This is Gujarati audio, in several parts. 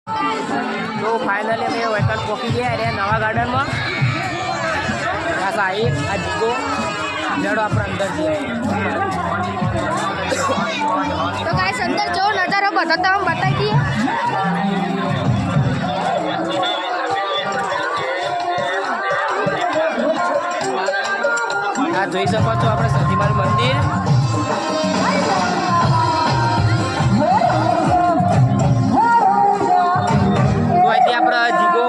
तो फाइनली અમે વેકન પહોંચી ગયા રે નવા ગાર્ડનમાં આ સાહિબ આ જીગો લેડો આપણે અંદર જઈએ તો ગાઈસ અંદર જો નજારો બધો તમે બતાવી દઈએ આ જોઈ શકો છો આપણે સતીમાનું મંદિર તો અહીંથી આપણે જીગો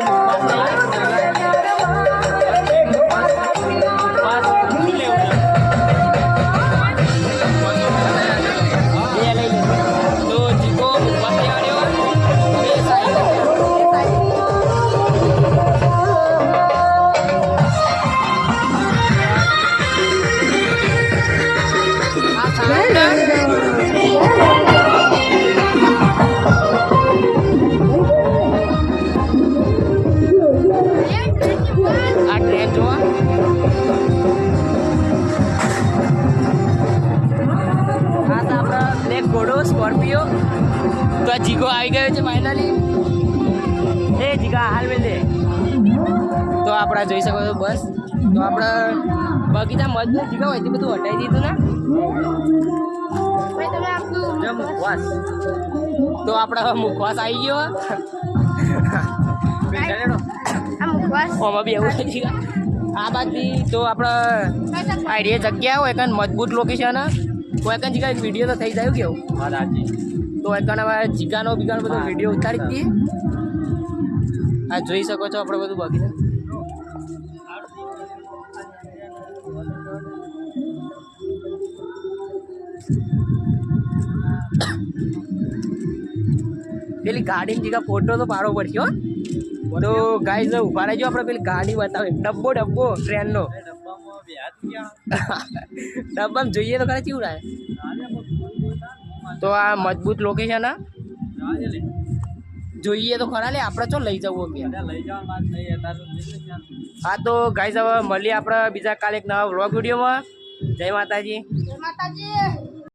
સ્કોર્પિયો તો આ જીગો આવી ગયો છે ફાઇનલી એ જીગા હાલ મેં દે તો આપણે જોઈ શકો છો બસ તો આપણે બગીચા મજબૂત જીગા હોય બધું હટાવી દીધું ને મુખવાસ તો આપણે મુખવાસ આવી ગયો આમાં બી એવું જીગા આ બાજુ તો આપણે આઈડિયા જગ્યા હોય કારણ મજબૂત લોકેશન કોઈ કન જીગા વિડીયો તો થઈ જાય કેવું હા રાજી તો એકન હવે જીગાનો બીગાનો બધો વિડીયો ઉતારી દઈએ આ જોઈ શકો છો આપણે બધું બાકી પેલી ગાડી જીગા ફોટો તો પાડવો પડશે હો તો ગાઈઝ ઉભા રહેજો આપણે પેલી ગાડી બતાવે ડબ્બો ટ્રેનનો ડબ્બામાં જોઈએ તો ખરા કેવું રહે તો આ મજબૂત લોકેશન આ જોઈએ તો ખરા લે આપણે ચો લઈ જવું હા તો ગાઈઝ હવે મળીએ આપણે બીજા કાલે એક નવા વ્લોગ વિડીયોમાં જય માતાજી.